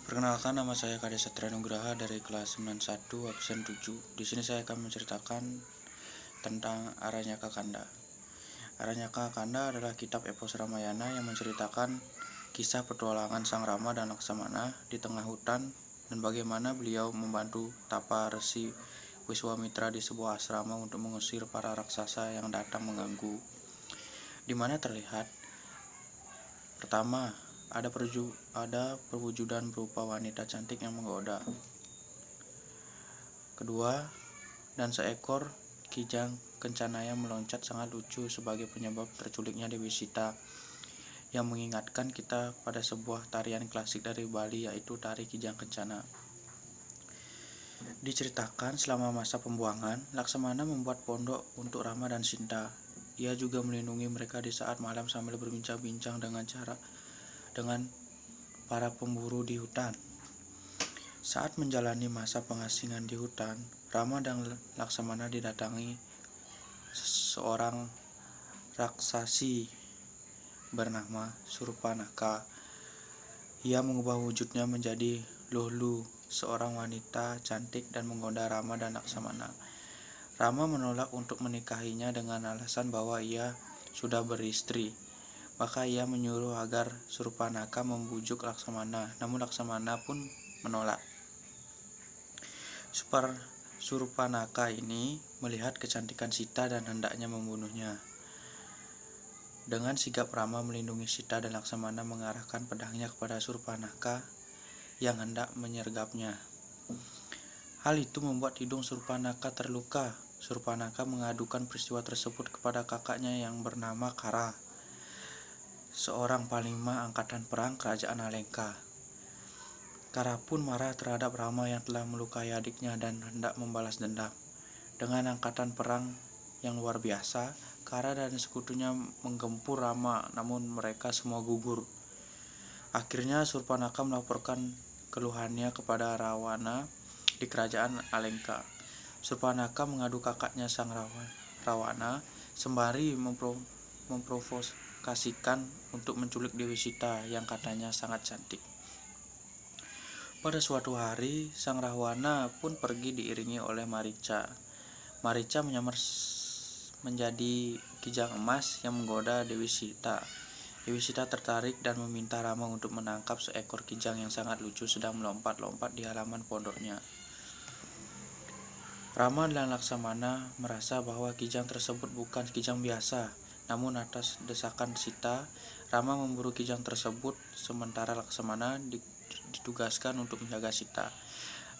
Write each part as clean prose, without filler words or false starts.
Perkenalkan, nama saya Kade Satria Nugraha dari kelas 91 absen 7. Di sini saya akan menceritakan tentang Aranyaka Kanda. Aranyaka Kanda adalah kitab epos Ramayana yang menceritakan kisah petualangan Sang Rama dan Laksamana di tengah hutan dan bagaimana beliau membantu tapa Resi Wiswamitra di sebuah asrama untuk mengusir para raksasa yang datang mengganggu. Di mana terlihat pertama, ada perwujudan berupa wanita cantik yang menggoda. Kedua, dan seekor kijang kencana yang meloncat sangat lucu sebagai penyebab terculiknya Dewi Sita, yang mengingatkan kita pada sebuah tarian klasik dari Bali, yaitu tari Kijang Kencana. Diceritakan selama masa pembuangan, Laksamana membuat pondok untuk Rama dan Sinta. Ia juga melindungi mereka di saat malam sambil berbincang-bincang dengan para pemburu di hutan. Saat menjalani masa pengasingan di hutan, Rama dan Laksamana didatangi seorang raksasi bernama Surpanaka. Ia mengubah wujudnya menjadi Luhlu, seorang wanita cantik, dan menggoda Rama dan Laksamana. Rama menolak untuk menikahinya dengan alasan bahwa ia sudah beristri. Maka ia menyuruh agar Surpanaka membujuk Laksamana, namun Laksamana pun menolak. Surpanaka ini melihat kecantikan Sita dan hendaknya membunuhnya. Dengan sigap Rama melindungi Sita dan Laksamana mengarahkan pedangnya kepada Surpanaka yang hendak menyergapnya. Hal itu membuat hidung Surpanaka terluka. Surpanaka mengadukan peristiwa tersebut kepada kakaknya yang bernama Kara, seorang panglima angkatan perang kerajaan Alengka. Kara pun marah terhadap Rama yang telah melukai adiknya dan hendak membalas dendam. Dengan angkatan perang yang luar biasa, Kara dan sekutunya menggempur Rama, namun mereka semua gugur. Akhirnya Surpanaka melaporkan keluhannya kepada Rawana di kerajaan Alengka. Surpanaka mengadu kakaknya Sang Rawana sembari memprovokasikan untuk menculik Dewi Sita yang katanya sangat cantik. Pada suatu hari, Sang Rahwana pun pergi diiringi oleh Marica. Marica menyamar menjadi kijang emas yang menggoda Dewi Sita. Dewi Sita tertarik dan meminta Rama untuk menangkap seekor kijang yang sangat lucu sedang melompat-lompat di halaman pondoknya. Rama dan Laksamana merasa bahwa kijang tersebut bukan kijang biasa, namun atas desakan Sita, Rama memburu kijang tersebut, sementara Laksamana ditugaskan untuk menjaga Sita.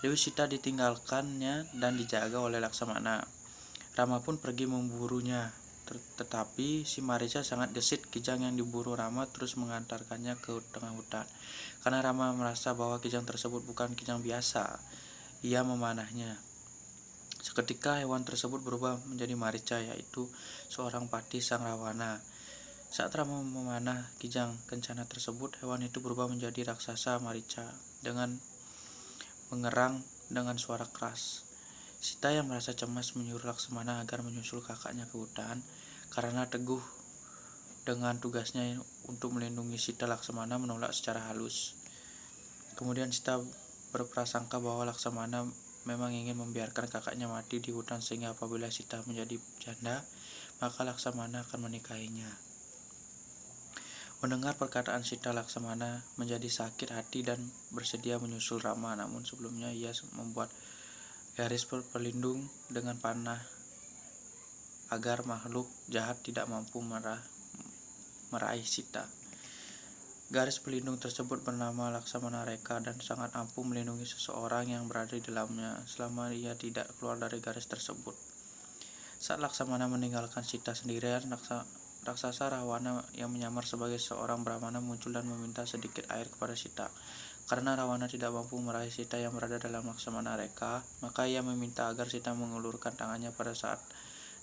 Dewi Sita ditinggalkannya dan dijaga oleh Laksamana. Rama pun pergi memburunya, tetapi si Marica sangat gesit kijang yang diburu Rama terus mengantarkannya ke tengah hutan. Karena Rama merasa bahwa kijang tersebut bukan kijang biasa, ia memanahnya. Seketika hewan tersebut berubah menjadi Marica, yaitu seorang patih Sang Rawana. Saat Rama memanah kijang kencana tersebut, hewan itu berubah menjadi raksasa Marica dengan mengerang dengan suara keras. Sita yang merasa cemas menyuruh Laksamana agar menyusul kakaknya ke hutan. Karena teguh dengan tugasnya untuk melindungi Sita, Laksamana menolak secara halus. Kemudian Sita berprasangka bahwa Laksamana memang ingin membiarkan kakaknya mati di hutan, sehingga apabila Sita menjadi janda, maka Laksamana akan menikahinya. Mendengar perkataan Sita, Laksamana menjadi sakit hati dan bersedia menyusul Rama, namun sebelumnya ia membuat garis pelindung dengan panah agar makhluk jahat tidak mampu meraih Sita. Garis pelindung tersebut bernama Laksamana Reka dan sangat ampuh melindungi seseorang yang berada di dalamnya selama ia tidak keluar dari garis tersebut. Saat Laksamana meninggalkan Sita sendirian, raksasa Rawana yang menyamar sebagai seorang Brahmana muncul dan meminta sedikit air kepada Sita. Karena Rawana tidak mampu meraih Sita yang berada dalam Laksamana Reka, maka ia meminta agar Sita mengulurkan tangannya. Pada saat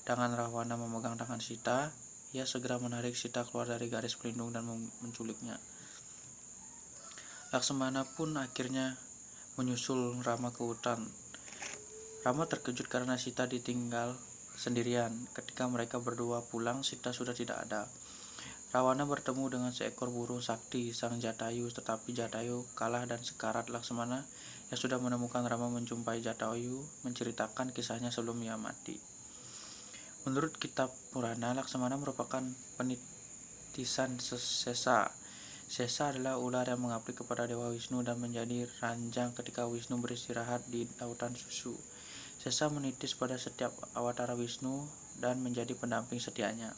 tangan Rawana memegang tangan Sita, ia segera menarik Sita keluar dari garis pelindung dan menculiknya. Laksamana pun akhirnya menyusul Rama ke hutan. Rama terkejut karena Sita ditinggal sendirian. Ketika mereka berdua pulang, Sita sudah tidak ada. Rawana bertemu dengan seekor burung sakti, sang Jatayu, tetapi Jatayu kalah dan sekarat. Laksmana yang sudah menemukan Rama menjumpai Jatayu menceritakan kisahnya sebelum ia mati. Menurut kitab Purana, Laksmana merupakan penitisan Sesa. Sesa adalah ular yang mengabdi kepada Dewa Wisnu dan menjadi ranjang ketika Wisnu beristirahat di lautan susu. Sesa menitis pada setiap awatara Wisnu dan menjadi pendamping setianya.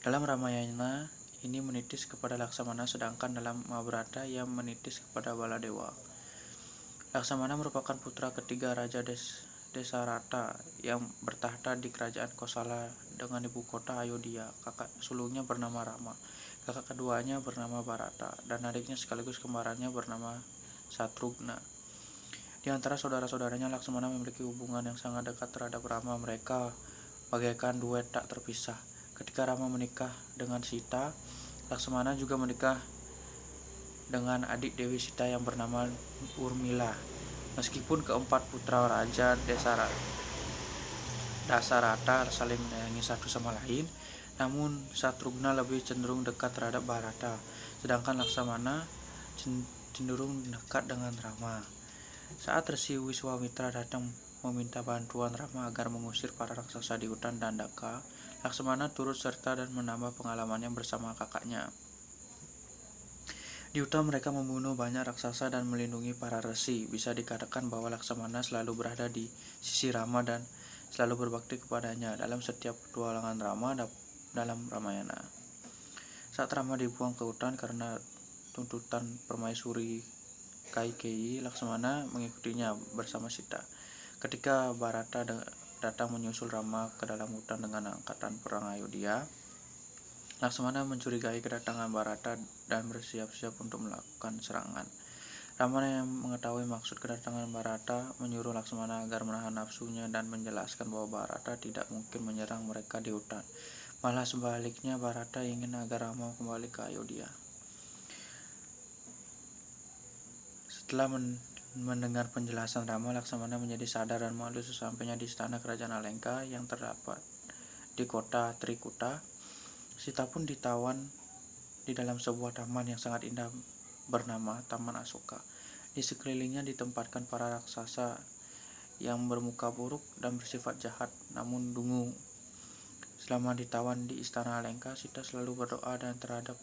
Dalam Ramayana, ini menitis kepada Laksamana, sedangkan dalam Mahabharata ia menitis kepada Baladewa. Laksamana merupakan putra ketiga Raja Desarata yang bertahta di kerajaan Kosala dengan ibu kota Ayodhya. Kakak sulungnya bernama Rama, kakak keduanya bernama Bharata, dan adiknya sekaligus kembarannya bernama Satrugna. Di antara saudara-saudaranya, Laksamana memiliki hubungan yang sangat dekat terhadap Rama. Mereka bagaikan duet tak terpisah. Ketika Rama menikah dengan Sita, Laksamana juga menikah dengan adik Dewi Sita yang bernama Urmila. Meskipun keempat putra Raja Dasarata saling menyayangi satu sama lain, namun Satrugna lebih cenderung dekat terhadap Bharata, sedangkan Laksamana cenderung dekat dengan Rama. Saat Resi Wiswamitra datang meminta bantuan Rama agar mengusir para raksasa di hutan Dandaka, Laksamana turut serta dan menambah pengalamannya bersama kakaknya. Di hutan mereka membunuh banyak raksasa dan melindungi para resi. Bisa dikatakan bahwa Laksamana selalu berada di sisi Rama dan selalu berbakti kepadanya dalam setiap petualangan Rama dalam Ramayana. Saat Rama dibuang ke hutan karena tuntutan permaisuri Kaikeyi, Laksamana mengikutinya bersama Sita. Ketika Bharata datang menyusul Rama ke dalam hutan dengan angkatan perang Ayodhya, Laksamana mencurigai kedatangan Bharata dan bersiap-siap untuk melakukan serangan. Rama yang mengetahui maksud kedatangan Bharata menyuruh Laksamana agar menahan nafsunya dan menjelaskan bahwa Bharata tidak mungkin menyerang mereka di hutan. Malah sebaliknya, Bharata ingin agar Rama kembali ke Ayodhya. Setelah mendengar penjelasan Rama, Laksamana menjadi sadar dan malu sesampainya di istana kerajaan Alengka yang terdapat di kota Trikuta. Sita pun ditawan di dalam sebuah taman yang sangat indah bernama Taman Asoka. Di sekelilingnya ditempatkan para raksasa yang bermuka buruk dan bersifat jahat namun dungu. Selama ditawan di istana Alengka, Sita selalu berdoa dan terhadap